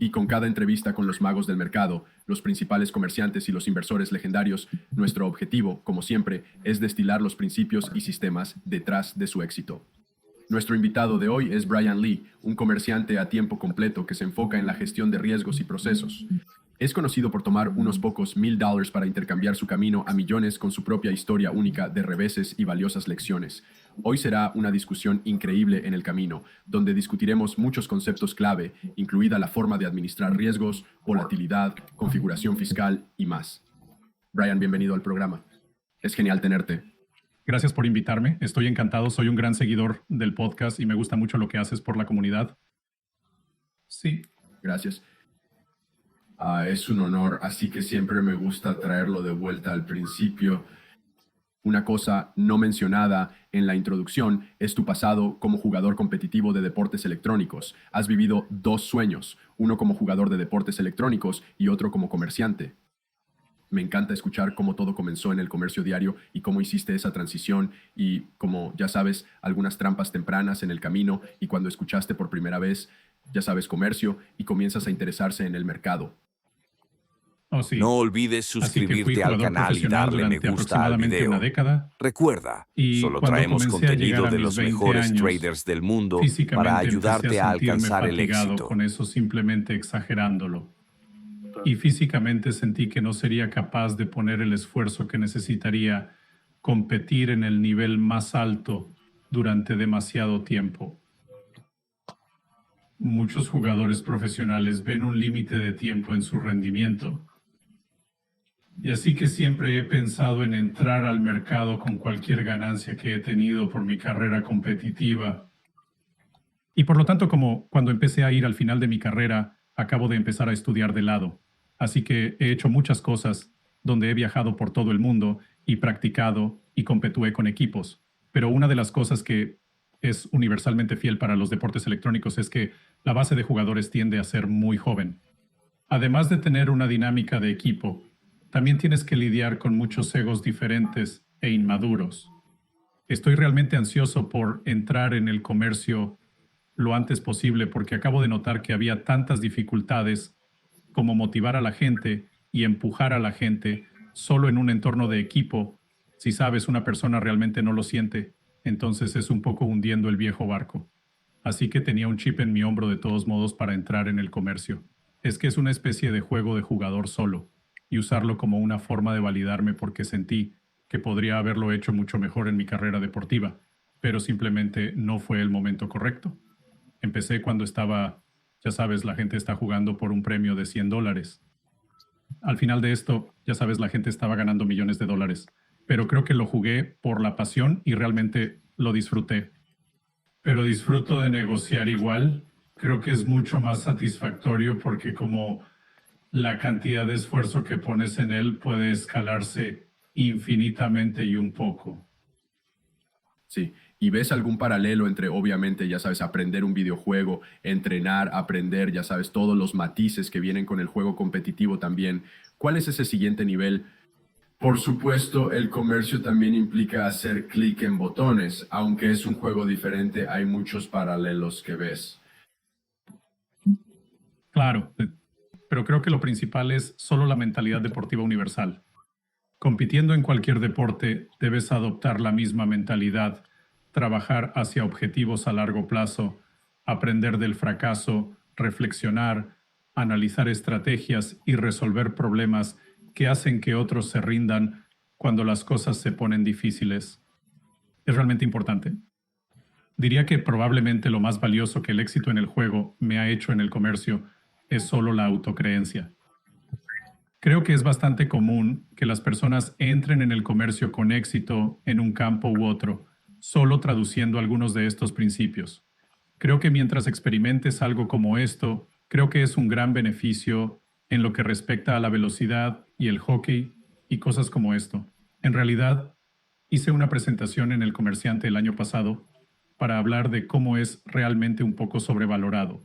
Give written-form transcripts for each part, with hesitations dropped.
Y con cada entrevista con los magos del mercado, los principales comerciantes y los inversores legendarios, nuestro objetivo, como siempre, es destilar los principios y sistemas detrás de su éxito. Nuestro invitado de hoy es Brian Lee, un comerciante a tiempo completo que se enfoca en la gestión de riesgos y procesos. Es conocido por tomar unos pocos $1000 para intercambiar su camino a millones con su propia historia única de reveses y valiosas lecciones. Hoy será una discusión increíble en el camino, donde discutiremos muchos conceptos clave, incluida la forma de administrar riesgos, volatilidad, configuración fiscal y más. Brian, bienvenido al programa. Es genial tenerte. Gracias por invitarme. Estoy encantado. Soy un gran seguidor del podcast y me gusta mucho lo que haces por la comunidad. Sí. Gracias. Es un honor, así que siempre me gusta traerlo de vuelta al principio. Una cosa no mencionada en la introducción es tu pasado como jugador competitivo de deportes electrónicos. Has vivido dos sueños, uno como jugador de deportes electrónicos y otro como comerciante. Me encanta escuchar cómo todo comenzó en el comercio diario y cómo hiciste esa transición y, como ya sabes, algunas trampas tempranas en el camino y cuando escuchaste por primera vez, ya sabes, comercio y comienzas a interesarse en el mercado. Oh, sí. No olvides suscribirte al canal y darle me gusta al video. Recuerda, solo traemos contenido de los mejores traders del mundo para ayudarte a alcanzar el éxito. Con eso simplemente exagerándolo. Y físicamente sentí que no sería capaz de poner el esfuerzo que necesitaría competir en el nivel más alto durante demasiado tiempo. Muchos jugadores profesionales ven un límite de tiempo en su rendimiento. Y así que siempre he pensado en entrar al mercado con cualquier ganancia que he tenido por mi carrera competitiva. Y por lo tanto, como cuando empecé a ir al final de mi carrera, acabo de empezar a estudiar de lado. Así que he hecho muchas cosas donde he viajado por todo el mundo y practicado y competúe con equipos. Pero una de las cosas que es universalmente fiel para los deportes electrónicos es que la base de jugadores tiende a ser muy joven. Además de tener una dinámica de equipo, también tienes que lidiar con muchos egos diferentes e inmaduros. Estoy realmente ansioso por entrar en el comercio lo antes posible porque acabo de notar que había tantas dificultades como motivar a la gente y empujar a la gente solo en un entorno de equipo. Si sabes, una persona realmente no lo siente, entonces es un poco hundiendo el viejo barco. Así que tenía un chip en mi hombro de todos modos para entrar en el comercio. Es que es una especie de juego de jugador solo, y usarlo como una forma de validarme porque sentí que podría haberlo hecho mucho mejor en mi carrera deportiva, pero simplemente no fue el momento correcto. Empecé cuando estaba, ya sabes, la gente está jugando por un premio de $100. Al final de esto, ya sabes, la gente estaba ganando millones de dólares, pero creo que lo jugué por la pasión y realmente lo disfruté. Pero disfruto de negociar igual. Creo que es mucho más satisfactorio porque como la cantidad de esfuerzo que pones en él puede escalarse infinitamente y un poco. Sí, ¿y ves algún paralelo entre, obviamente, ya sabes, aprender un videojuego, entrenar, aprender, ya sabes, todos los matices que vienen con el juego competitivo también? ¿Cuál es ese siguiente nivel? Por supuesto, el comercio también implica hacer clic en botones. Aunque es un juego diferente, hay muchos paralelos que ves. Claro, pero creo que lo principal es solo la mentalidad deportiva universal. Compitiendo en cualquier deporte, debes adoptar la misma mentalidad, trabajar hacia objetivos a largo plazo, aprender del fracaso, reflexionar, analizar estrategias y resolver problemas que hacen que otros se rindan cuando las cosas se ponen difíciles. Es realmente importante. Diría que probablemente lo más valioso que el éxito en el juego me ha hecho en el comercio es solo la autocreencia. Creo que es bastante común que las personas entren en el comercio con éxito en un campo u otro, solo traduciendo algunos de estos principios. Creo que mientras experimentes algo como esto, creo que es un gran beneficio en lo que respecta a la velocidad y el hockey y cosas como esto. En realidad, hice una presentación en El Comerciante el año pasado para hablar de cómo es realmente un poco sobrevalorado.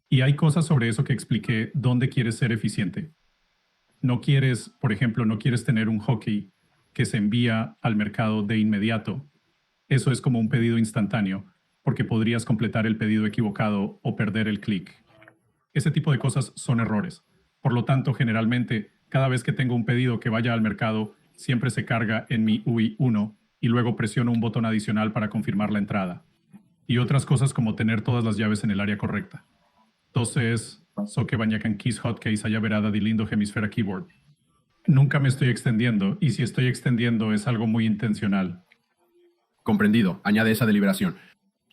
Y hay cosas sobre eso que expliqué dónde quieres ser eficiente. No quieres, por ejemplo, no quieres tener un hockey que se envía al mercado de inmediato. Eso es como un pedido instantáneo, porque podrías completar el pedido equivocado o perder el clic. Ese tipo de cosas son errores. Por lo tanto, generalmente, cada vez que tengo un pedido que vaya al mercado, siempre se carga en mi UI1 y luego presiono un botón adicional para confirmar la entrada. Y otras cosas como tener todas las llaves en el área correcta. Entonces, so que banyakan keys hotkeys haya verada di lindo hemisfera keyboard. Nunca me estoy extendiendo, y si estoy extendiendo es algo muy intencional. Comprendido. Añade esa deliberación.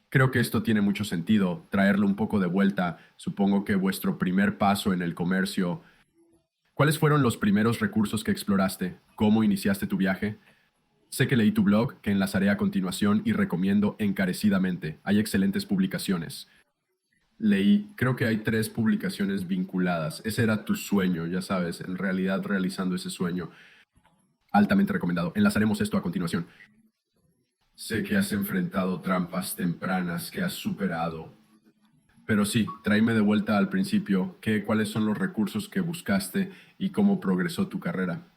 Creo que esto tiene mucho sentido, traerlo un poco de vuelta. Supongo que vuestro primer paso en el comercio. ¿Cuáles fueron los primeros recursos que exploraste? ¿Cómo iniciaste tu viaje? Sé que leí tu blog, que enlazaré a continuación y recomiendo encarecidamente. Hay excelentes publicaciones. Leí, creo que hay 3 publicaciones vinculadas. Ese era tu sueño, ya sabes, en realidad realizando ese sueño. Altamente recomendado. Enlazaremos esto a continuación. Sé que has enfrentado trampas tempranas que has superado. Pero sí, tráeme de vuelta al principio. ¿Cuáles son los recursos que buscaste y cómo progresó tu carrera?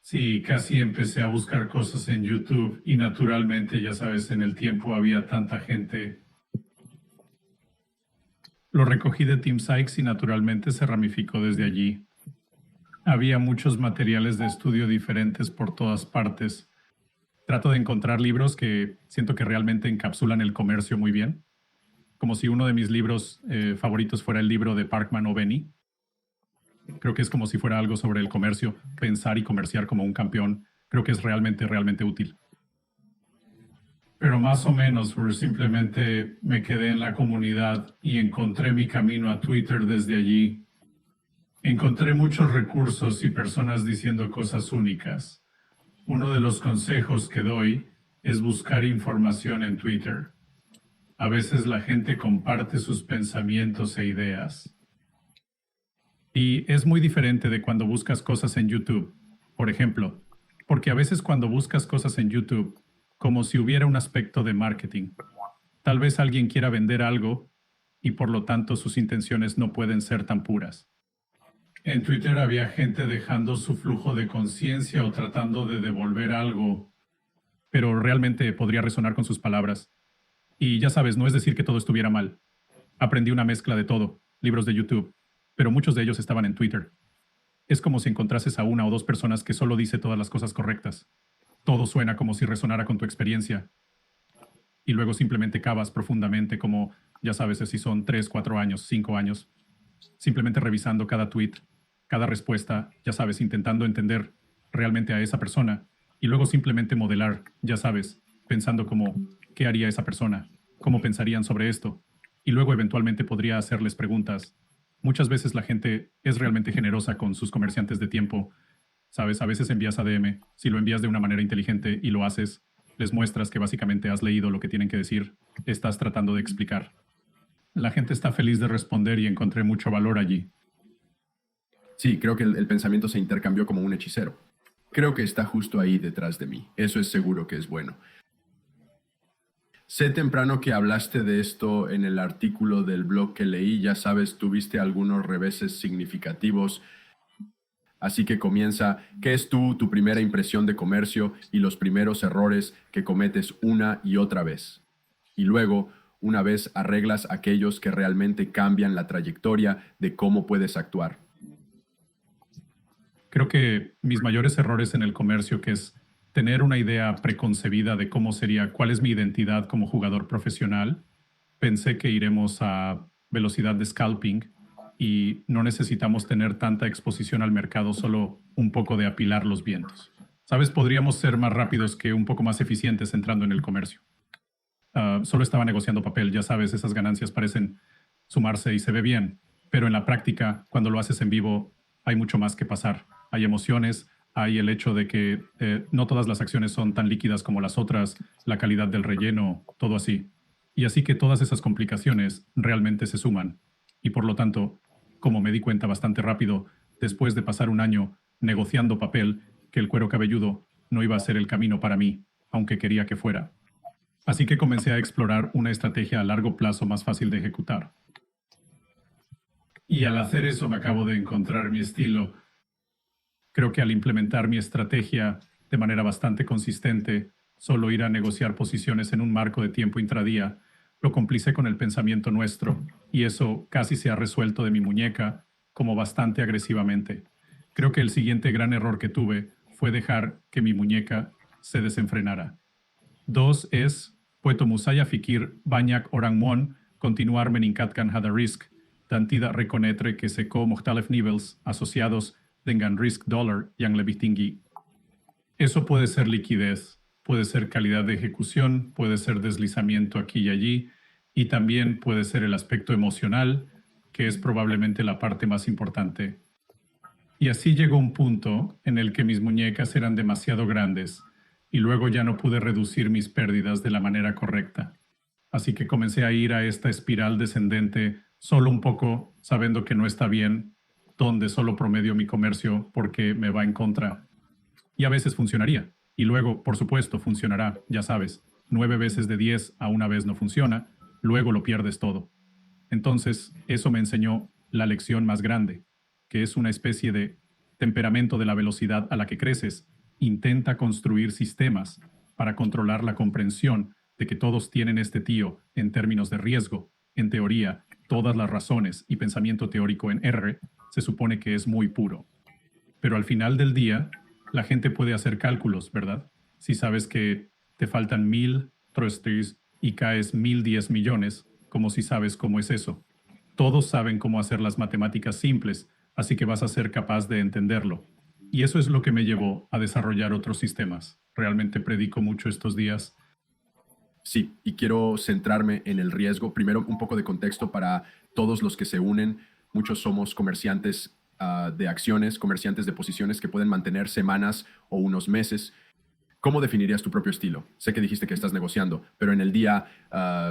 Sí, casi empecé a buscar cosas en YouTube y naturalmente, ya sabes, en el tiempo había tanta gente. Lo recogí de Team Sykes y naturalmente se ramificó desde allí. Había muchos materiales de estudio diferentes por todas partes. Trato de encontrar libros que siento que realmente encapsulan el comercio muy bien. Como si uno de mis libros favoritos fuera el libro de Parkman o Benny. Creo que es como si fuera algo sobre el comercio, pensar y comerciar como un campeón. Creo que es realmente, realmente útil. Pero más o menos, simplemente me quedé en la comunidad y encontré mi camino a Twitter desde allí. Encontré muchos recursos y personas diciendo cosas únicas. Uno de los consejos que doy es buscar información en Twitter. A veces la gente comparte sus pensamientos e ideas. Y es muy diferente de cuando buscas cosas en YouTube, por ejemplo, porque a veces cuando buscas cosas en YouTube, como si hubiera un aspecto de marketing. Tal vez alguien quiera vender algo y por lo tanto sus intenciones no pueden ser tan puras. En Twitter había gente dejando su flujo de conciencia o tratando de devolver algo, pero realmente podría resonar con sus palabras. Y ya sabes, no es decir que todo estuviera mal. Aprendí una mezcla de todo, libros de YouTube, pero muchos de ellos estaban en Twitter. Es como si encontrases a 1 o 2 personas que solo dice todas las cosas correctas. Todo suena como si resonara con tu experiencia. Y luego simplemente cavas profundamente como, ya sabes, si son 3, 4 años, 5 años. Simplemente revisando cada tweet, cada respuesta, ya sabes, intentando entender realmente a esa persona. Y luego simplemente modelar, ya sabes, pensando como, ¿qué haría esa persona? ¿Cómo pensarían sobre esto? Y luego eventualmente podría hacerles preguntas. Muchas veces la gente es realmente generosa con sus comerciantes de tiempo. Sabes, a veces envías ADM. Si lo envías de una manera inteligente y lo haces, les muestras que básicamente has leído lo que tienen que decir. Estás tratando de explicar. La gente está feliz de responder y encontré mucho valor allí. Sí, creo que el pensamiento se intercambió como un hechicero. Creo que está justo ahí detrás de mí. Eso es seguro que es bueno. Sé temprano que hablaste de esto en el artículo del blog que leí. Ya sabes, tuviste algunos reveses significativos. Así que comienza, ¿qué es tu primera impresión de comercio y los primeros errores que cometes una y otra vez? Y luego, una vez arreglas aquellos que realmente cambian la trayectoria de cómo puedes actuar. Creo que mis mayores errores en el comercio, que es tener una idea preconcebida de cómo sería, cuál es mi identidad como jugador profesional, pensé que iremos a velocidad de scalping y no necesitamos tener tanta exposición al mercado, solo un poco de apilar los vientos. ¿Sabes? Podríamos ser más rápidos que un poco más eficientes entrando en el comercio. Solo estaba negociando papel, ya sabes, esas ganancias parecen sumarse y se ve bien, pero en la práctica, cuando lo haces en vivo, hay mucho más que pasar. Hay emociones, hay el hecho de que no todas las acciones son tan líquidas como las otras, la calidad del relleno, todo así. Y así que todas esas complicaciones realmente se suman. Y por lo tanto, como me di cuenta bastante rápido, después de pasar un año negociando papel, que el cuero cabelludo no iba a ser el camino para mí, aunque quería que fuera. Así que comencé a explorar una estrategia a largo plazo más fácil de ejecutar. Y al hacer eso me acabo de encontrar mi estilo. Creo que al implementar mi estrategia de manera bastante consistente, solo ir a negociar posiciones en un marco de tiempo intradía, lo complicé con el pensamiento nuestro, y eso casi se ha resuelto de mi muñeca, como bastante agresivamente. Creo que el siguiente gran error que tuve fue dejar que mi muñeca se desenfrenara. 2 es, puesto musaya fikir banyak orang mon continuar meningkatkan hada risk, dan tidak reconnaître que seko mukhtalif nivels asociados dengan risk dollar yang lebih tinggi. Eso puede ser liquidez, puede ser calidad de ejecución, puede ser deslizamiento aquí y allí, y también puede ser el aspecto emocional, que es probablemente la parte más importante. Y así llegó un punto en el que mis muñecas eran demasiado grandes, y luego ya no pude reducir mis pérdidas de la manera correcta. Así que comencé a ir a esta espiral descendente solo un poco, sabiendo que no está bien, donde solo promedio mi comercio porque me va en contra. Y a veces funcionaría. Y luego, por supuesto, funcionará, ya sabes. 9 veces de 10 a una vez no funciona, luego lo pierdes todo. Entonces, eso me enseñó la lección más grande, que es una especie de temperamento de la velocidad a la que creces. Intenta construir sistemas para controlar la comprensión de que todos tienen este tío en términos de riesgo. En teoría, todas las razones y pensamiento teórico en R se supone que es muy puro. Pero al final del día, la gente puede hacer cálculos, ¿verdad? Si sabes que te faltan 1000 trustees y caes 1010 millones, como si sabes cómo es eso. Todos saben cómo hacer las matemáticas simples, así que vas a ser capaz de entenderlo. Y eso es lo que me llevó a desarrollar otros sistemas. Realmente predico mucho estos días. Sí, y quiero centrarme en el riesgo. Primero, un poco de contexto para todos los que se unen. Muchos somos comerciantes de acciones, comerciantes de posiciones que pueden mantener semanas o unos meses. ¿Cómo definirías tu propio estilo? Sé que dijiste que estás negociando, pero en el día,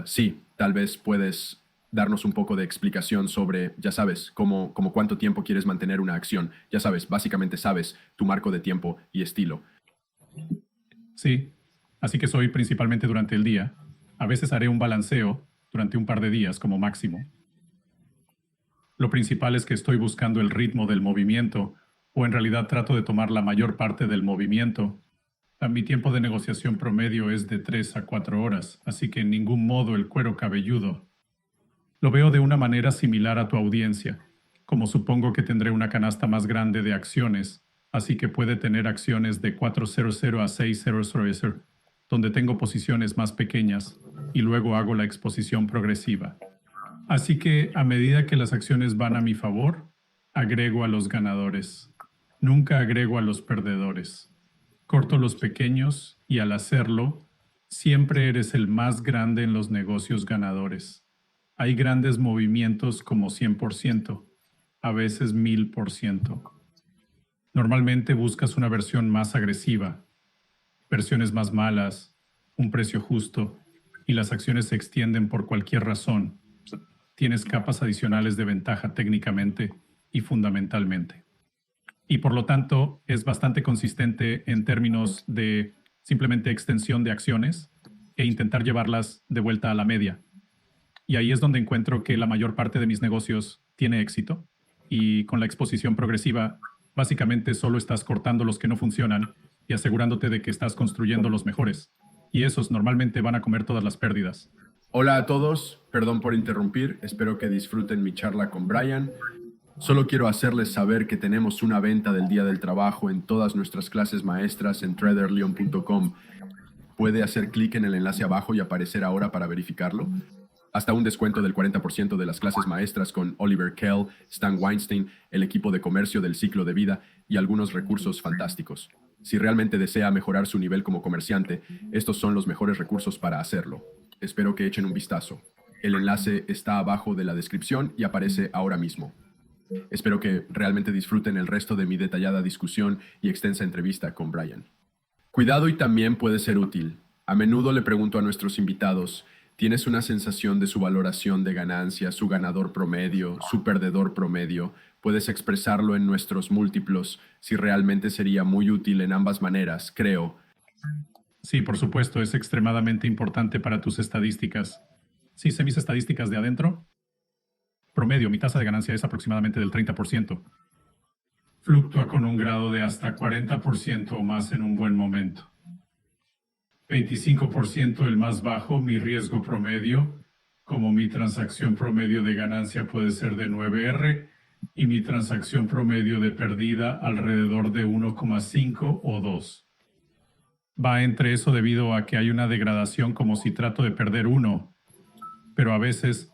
sí, tal vez puedes darnos un poco de explicación sobre, ya sabes, como cuánto tiempo quieres mantener una acción. Ya sabes, básicamente sabes tu marco de tiempo y estilo. Sí, así que soy principalmente durante el día. A veces haré un balanceo durante un par de días como máximo. Lo principal es que estoy buscando el ritmo del movimiento, o en realidad trato de tomar la mayor parte del movimiento. Mi tiempo de negociación promedio es de 3 a 4 horas, así que en ningún modo el cuero cabelludo. Lo veo de una manera similar a tu audiencia, como supongo que tendré una canasta más grande de acciones, así que puede tener acciones de 400 a 600, donde tengo posiciones más pequeñas, y luego hago la exposición progresiva. Así que, a medida que las acciones van a mi favor, agrego a los ganadores. Nunca agrego a los perdedores. Corto los pequeños y al hacerlo, siempre eres el más grande en los negocios ganadores. Hay grandes movimientos como 100%, a veces 1000%. Normalmente buscas una versión más agresiva, versiones más malas, un precio justo, y las acciones se extienden por cualquier razón. Tienes capas adicionales de ventaja técnicamente y fundamentalmente. Y por lo tanto, es bastante consistente en términos de simplemente extensión de acciones e intentar llevarlas de vuelta a la media. Y ahí es donde encuentro que la mayor parte de mis negocios tiene éxito. Y con la exposición progresiva, básicamente solo estás cortando los que no funcionan y asegurándote de que estás construyendo los mejores. Y esos normalmente van a comer todas las pérdidas. Hola a todos, perdón por interrumpir, espero que disfruten mi charla con Brian. Solo quiero hacerles saber que tenemos una venta del Día del Trabajo en todas nuestras clases maestras en traderleon.com. ¿Puede hacer clic en el enlace abajo y aparecer ahora para verificarlo? Hasta un descuento del 40% de las clases maestras con Oliver Kell, Stan Weinstein, el equipo de comercio del ciclo de vida y algunos recursos fantásticos. Si realmente desea mejorar su nivel como comerciante, estos son los mejores recursos para hacerlo. Espero que echen un vistazo. El enlace está abajo de la descripción y aparece ahora mismo. Espero que realmente disfruten el resto de mi detallada discusión y extensa entrevista con Brian. Cuidado y también puede ser útil. A menudo le pregunto a nuestros invitados, ¿tienes una sensación de su valoración de ganancia, su ganador promedio, su perdedor promedio? Puedes expresarlo en nuestros múltiplos, si realmente sería muy útil en ambas maneras, creo. Sí, por supuesto, es extremadamente importante para tus estadísticas. Sí, sé mis estadísticas de adentro. Promedio, mi tasa de ganancia es aproximadamente del 30%. Fluctúa con un grado de hasta 40% o más en un buen momento. 25% el más bajo, mi riesgo promedio, como mi transacción promedio de ganancia puede ser de 9R y mi transacción promedio de pérdida alrededor de 1,5 o 2. Va entre eso debido a que hay una degradación como si trato de perder 1, pero a veces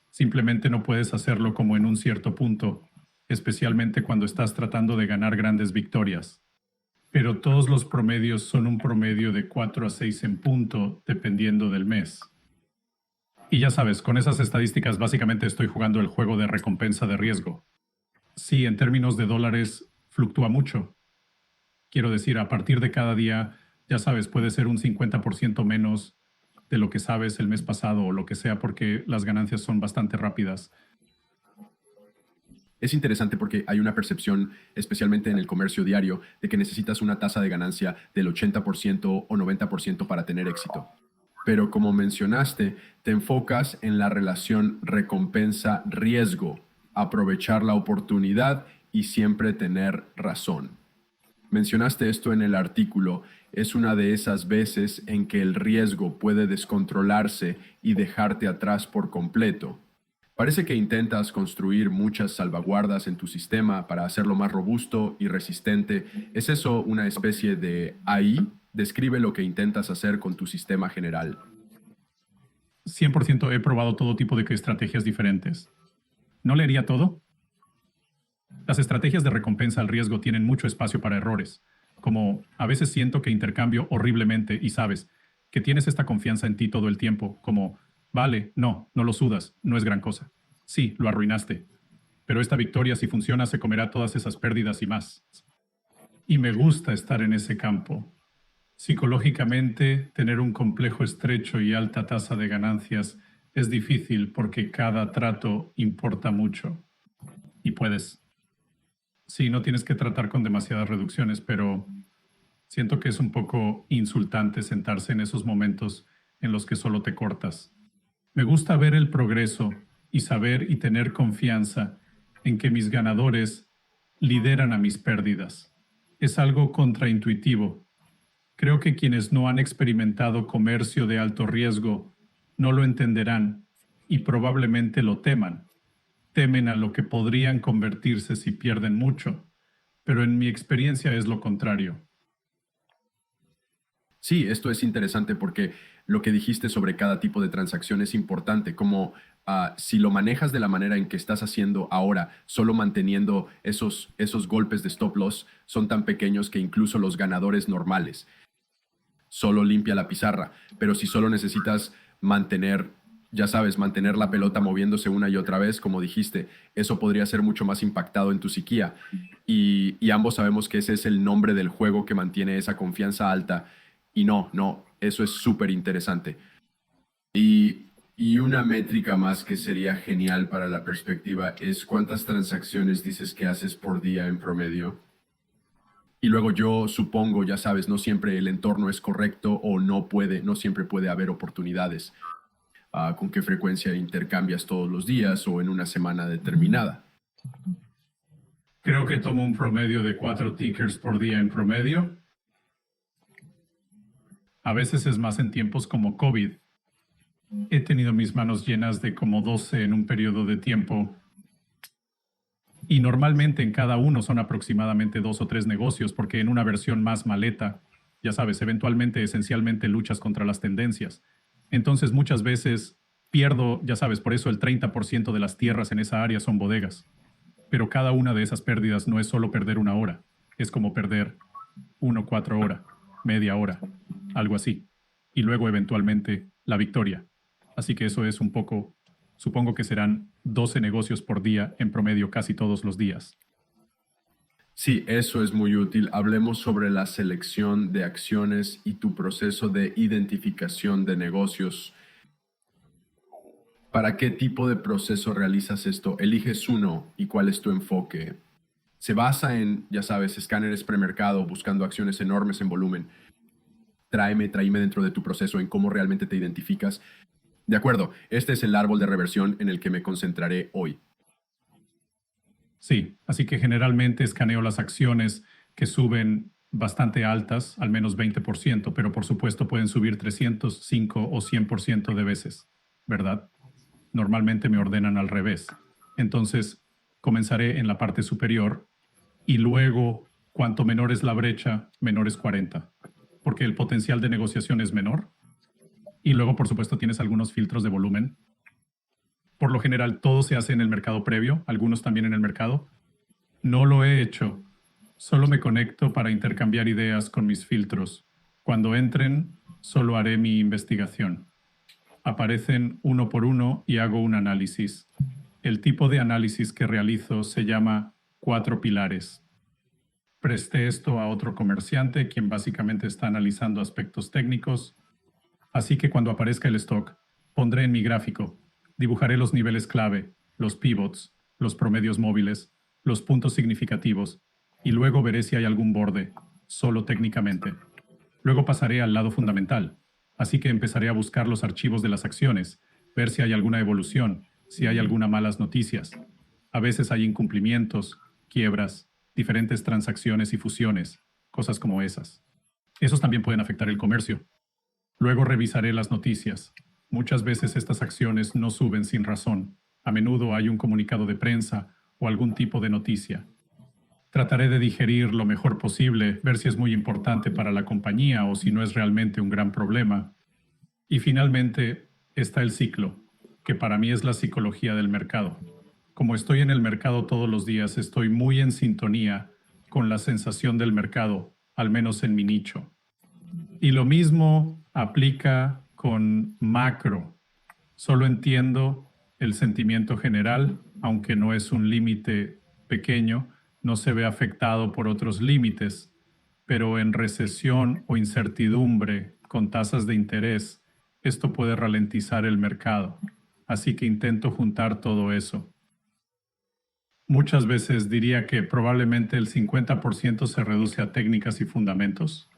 simplemente no puedes hacerlo como en un cierto punto, especialmente cuando estás tratando de ganar grandes victorias. Pero todos los promedios son un promedio de 4 a 6 en punto, dependiendo del mes. Y ya sabes, con esas estadísticas básicamente estoy jugando el juego de recompensa de riesgo. Sí, en términos de dólares, fluctúa mucho. Quiero decir, a partir de cada día, ya sabes, puede ser un 50% menos de lo que sabes el mes pasado o lo que sea, porque las ganancias son bastante rápidas. Es interesante porque hay una percepción, especialmente en el comercio diario, de que necesitas una tasa de ganancia del 80% o 90% para tener éxito. Pero como mencionaste, te enfocas en la relación recompensa-riesgo, aprovechar la oportunidad y siempre tener razón. Mencionaste esto en el artículo, es una de esas veces en que el riesgo puede descontrolarse y dejarte atrás por completo. Parece que intentas construir muchas salvaguardas en tu sistema para hacerlo más robusto y resistente. ¿Es eso una especie de AI? Describe lo que intentas hacer con tu sistema general. 100% he probado todo tipo de estrategias diferentes. ¿No leería todo? Las estrategias de recompensa al riesgo tienen mucho espacio para errores. Como a veces siento que intercambio horriblemente y sabes que tienes esta confianza en ti todo el tiempo, como vale, no lo sudas, no es gran cosa. Sí, lo arruinaste. Pero esta victoria, si funciona, se comerá todas esas pérdidas y más. Y me gusta estar en ese campo. Psicológicamente, tener un complejo estrecho y alta tasa de ganancias es difícil porque cada trato importa mucho. Y puedes. Sí, no tienes que tratar con demasiadas reducciones, pero siento que es un poco insultante sentarse en esos momentos en los que solo te cortas. Me gusta ver el progreso y saber y tener confianza en que mis ganadores lideran a mis pérdidas. Es algo contraintuitivo. Creo que quienes no han experimentado comercio de alto riesgo no lo entenderán y probablemente lo teman. Temen a lo que podrían convertirse si pierden mucho, pero en mi experiencia es lo contrario. Sí, esto es interesante porque lo que dijiste sobre cada tipo de transacción es importante, como si lo manejas de la manera en que estás haciendo ahora, solo manteniendo esos golpes de stop loss, son tan pequeños que incluso los ganadores normales solo limpia la pizarra, pero si solo necesitas mantener, ya sabes, mantener la pelota moviéndose una y otra vez, como dijiste, eso podría ser mucho más impactado en tu psiquía. Y ambos sabemos que ese es el nombre del juego que mantiene esa confianza alta. Y no, eso es súper interesante. Y una métrica más que sería genial para la perspectiva es cuántas transacciones dices que haces por día en promedio. Y luego yo supongo, ya sabes, no siempre el entorno es correcto o no siempre puede haber oportunidades. ¿Con qué frecuencia intercambias todos los días o en una semana determinada? Creo que tomo un promedio de 4 tickers por día en promedio. A veces es más en tiempos como COVID. He tenido mis manos llenas de como 12 en un periodo de tiempo. Y normalmente en cada uno son aproximadamente 2 o 3 negocios, porque en una versión más maleta, ya sabes, eventualmente, esencialmente luchas contra las tendencias. Entonces muchas veces pierdo, ya sabes, por eso el 30% de las tierras en esa área son bodegas. Pero cada una de esas pérdidas no es solo perder una hora, es como perder 4 horas, media hora, algo así. Y luego eventualmente la victoria. Así que eso es un poco, supongo que serán 12 negocios por día en promedio casi todos los días. Sí, eso es muy útil. Hablemos sobre la selección de acciones y tu proceso de identificación de negocios. ¿Para qué tipo de proceso realizas esto? ¿Eliges uno y cuál es tu enfoque? Se basa en, ya sabes, escáneres premercado, buscando acciones enormes en volumen. Tráeme dentro de tu proceso en cómo realmente te identificas. De acuerdo, este es el árbol de reversión en el que me concentraré hoy. Sí, así que generalmente escaneo las acciones que suben bastante altas, al menos 20%, pero por supuesto pueden subir 305 o 100% de veces, ¿verdad? Normalmente me ordenan al revés. Entonces, comenzaré en la parte superior y luego, cuanto menor es la brecha, menor es 40, porque el potencial de negociación es menor. Y luego, por supuesto, tienes algunos filtros de volumen. Por lo general, todo se hace en el mercado previo, algunos también en el mercado. No lo he hecho. Solo me conecto para intercambiar ideas con mis filtros. Cuando entren, solo haré mi investigación. Aparecen uno por uno y hago un análisis. El tipo de análisis que realizo se llama 4 pilares. Presté esto a otro comerciante, quien básicamente está analizando aspectos técnicos. Así que cuando aparezca el stock, pondré en mi gráfico, dibujaré los niveles clave, los pivots, los promedios móviles, los puntos significativos, y luego veré si hay algún borde, solo técnicamente. Luego pasaré al lado fundamental, así que empezaré a buscar los archivos de las acciones, ver si hay alguna evolución, si hay algunas malas noticias. A veces hay incumplimientos, quiebras, diferentes transacciones y fusiones, cosas como esas. Esos también pueden afectar el comercio. Luego revisaré las noticias. Muchas veces estas acciones no suben sin razón. A menudo hay un comunicado de prensa o algún tipo de noticia. Trataré de digerir lo mejor posible, ver si es muy importante para la compañía o si no es realmente un gran problema. Y finalmente está el ciclo, que para mí es la psicología del mercado. Como estoy en el mercado todos los días, estoy muy en sintonía con la sensación del mercado, al menos en mi nicho. Y lo mismo aplica con macro. Solo entiendo el sentimiento general, aunque no es un límite pequeño, no se ve afectado por otros límites, pero en recesión o incertidumbre con tasas de interés, esto puede ralentizar el mercado. Así que intento juntar todo eso. Muchas veces diría que probablemente el 50% se reduce a técnicas y fundamentos.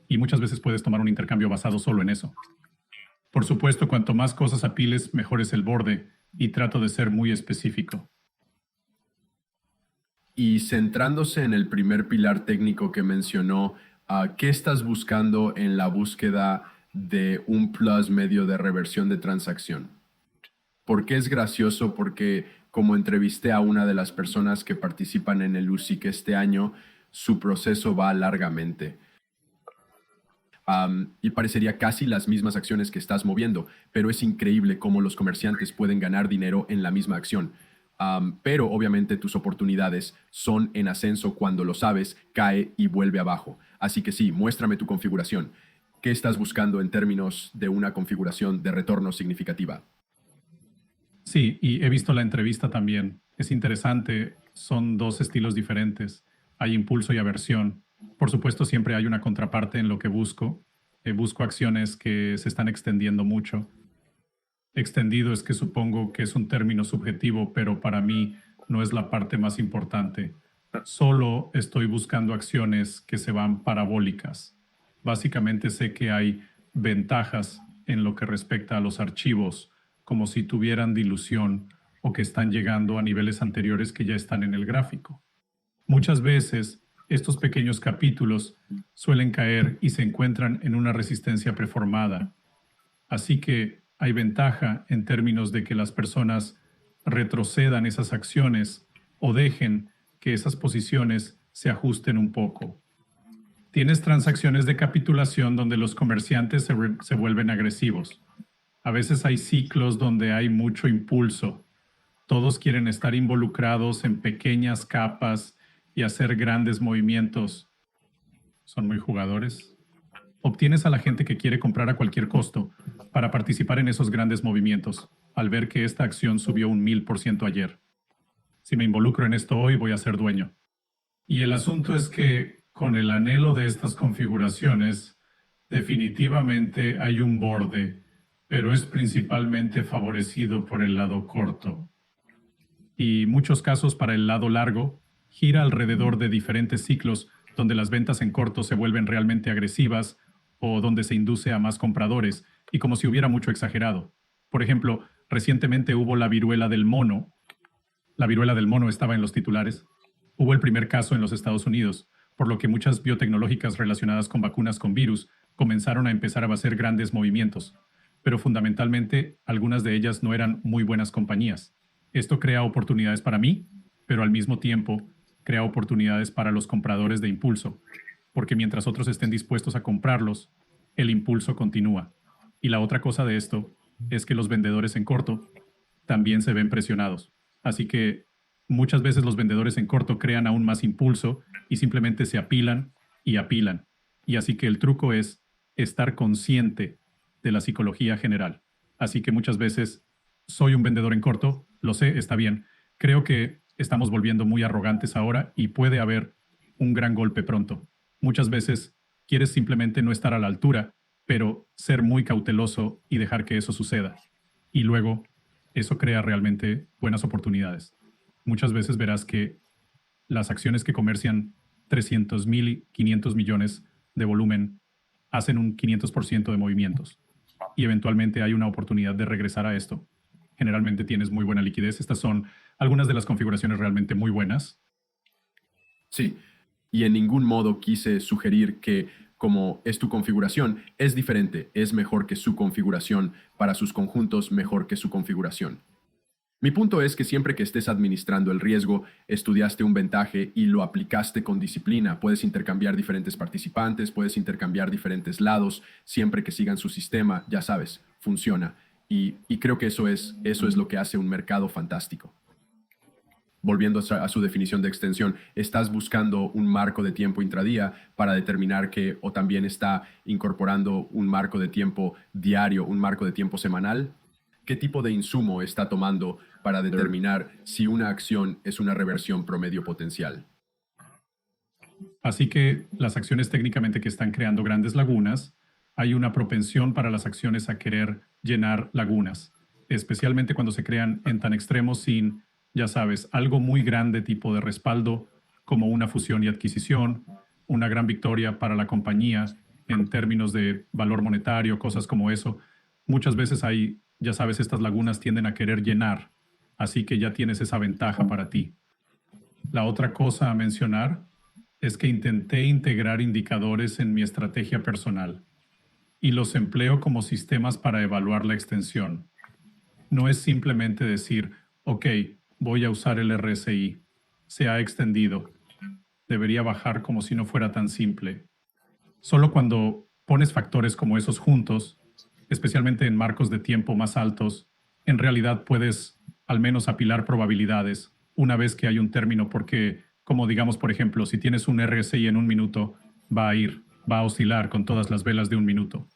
Y muchas veces puedes tomar un intercambio basado solo en eso. Por supuesto, cuanto más cosas apiles, mejor es el borde, y trato de ser muy específico. Y centrándose en el primer pilar técnico que mencionó, ¿qué estás buscando en la búsqueda de un plus medio de reversión de transacción? ¿Por qué es gracioso? Porque como entrevisté a una de las personas que participan en el USIC este año, su proceso va largamente. Y parecería casi las mismas acciones que estás moviendo, pero es increíble cómo los comerciantes pueden ganar dinero en la misma acción. Pero obviamente tus oportunidades son en ascenso cuando lo sabes, cae y vuelve abajo. Así que sí, muéstrame tu configuración. ¿Qué estás buscando en términos de una configuración de retorno significativa? Sí, y he visto la entrevista también. Es interesante, son dos estilos diferentes. Hay impulso y aversión. Por supuesto, siempre hay una contraparte en lo que busco. Busco acciones que se están extendiendo mucho. Extendido es que supongo que es un término subjetivo, pero para mí no es la parte más importante. Solo estoy buscando acciones que se van parabólicas. Básicamente sé que hay ventajas en lo que respecta a los archivos, como si tuvieran dilución o que están llegando a niveles anteriores que ya están en el gráfico. Muchas veces, estos pequeños capítulos suelen caer y se encuentran en una resistencia preformada. Así que hay ventaja en términos de que las personas retrocedan esas acciones o dejen que esas posiciones se ajusten un poco. Tienes transacciones de capitulación donde los comerciantes se vuelven agresivos. A veces hay ciclos donde hay mucho impulso. Todos quieren estar involucrados en pequeñas capas y hacer grandes movimientos. Son muy jugadores. Obtienes a la gente que quiere comprar a cualquier costo para participar en esos grandes movimientos, al ver que esta acción subió un 1000% ayer. Si me involucro en esto hoy, voy a ser dueño. Y el asunto es que, con el anhelo de estas configuraciones, definitivamente hay un borde, pero es principalmente favorecido por el lado corto. Y muchos casos para el lado largo, gira alrededor de diferentes ciclos donde las ventas en corto se vuelven realmente agresivas o donde se induce a más compradores y como si hubiera mucho exagerado. Por ejemplo, recientemente hubo la viruela del mono. La viruela del mono estaba en los titulares. Hubo el primer caso en los Estados Unidos, por lo que muchas biotecnológicas relacionadas con vacunas con virus comenzaron a empezar a hacer grandes movimientos. pero fundamentalmente algunas de ellas no eran muy buenas compañías. Esto crea oportunidades para mí, pero al mismo tiempo crea oportunidades para los compradores de impulso, porque mientras otros estén dispuestos a comprarlos, el impulso continúa. Y la otra cosa de esto es que los vendedores en corto también se ven presionados. Así que muchas veces los vendedores en corto crean aún más impulso y simplemente se apilan y apilan. Y así que el truco es estar consciente de la psicología general. Así que muchas veces soy un vendedor en corto, lo sé, está bien. Creo que estamos volviendo muy arrogantes ahora y puede haber un gran golpe pronto. Muchas veces quieres simplemente no estar a la altura, pero ser muy cauteloso y dejar que eso suceda. Y luego, eso crea realmente buenas oportunidades. Muchas veces verás que las acciones que comercian 300,000 y 500 millones de volumen hacen un 500% de movimientos. Y eventualmente hay una oportunidad de regresar a esto. Generalmente tienes muy buena liquidez. Estas son algunas de las configuraciones realmente muy buenas. Sí, y en ningún modo quise sugerir que, como es tu configuración, es diferente, es mejor que su configuración, para sus conjuntos mejor que su configuración. Mi punto es que siempre que estés administrando el riesgo, estudiaste un ventaje y lo aplicaste con disciplina. Puedes intercambiar diferentes participantes, puedes intercambiar diferentes lados, siempre que sigan su sistema, ya sabes, funciona. Y creo que eso es lo que hace un mercado fantástico. Volviendo a su definición de extensión, ¿estás buscando un marco de tiempo intradía para determinar que, o también está incorporando un marco de tiempo diario, un marco de tiempo semanal? ¿Qué tipo de insumo está tomando para determinar si una acción es una reversión promedio potencial? Así que las acciones técnicamente que están creando grandes lagunas, hay una propensión para las acciones a querer llenar lagunas, especialmente cuando se crean en tan extremos sin, ya sabes, algo muy grande tipo de respaldo, como una fusión y adquisición, una gran victoria para la compañía en términos de valor monetario, cosas como eso. Muchas veces hay, ya sabes, estas lagunas tienden a querer llenar, así que ya tienes esa ventaja para ti. La otra cosa a mencionar es que intenté integrar indicadores en mi estrategia personal y los empleo como sistemas para evaluar la extensión. No es simplemente decir, ok, voy a usar el RSI, se ha extendido, debería bajar como si no fuera tan simple. Solo cuando pones factores como esos juntos, especialmente en marcos de tiempo más altos, en realidad puedes al menos apilar probabilidades una vez que hay un término, porque, como digamos, por ejemplo, si tienes un RSI en un minuto, va a oscilar con todas las velas de un minuto.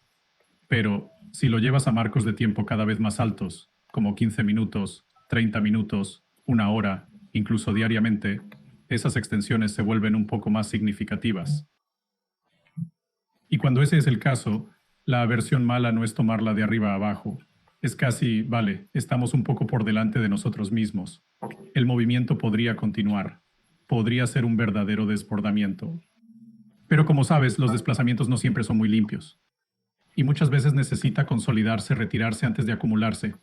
Pero si lo llevas a marcos de tiempo cada vez más altos, como 15 minutos, 30 minutos, una hora, incluso diariamente, esas extensiones se vuelven un poco más significativas. Y cuando ese es el caso, la versión mala no es tomarla de arriba a abajo. Es casi, vale, estamos un poco por delante de nosotros mismos. El movimiento podría continuar. Podría ser un verdadero desbordamiento. Pero como sabes, los desplazamientos no siempre son muy limpios. Y muchas veces necesita consolidarse, retirarse antes de acumularse.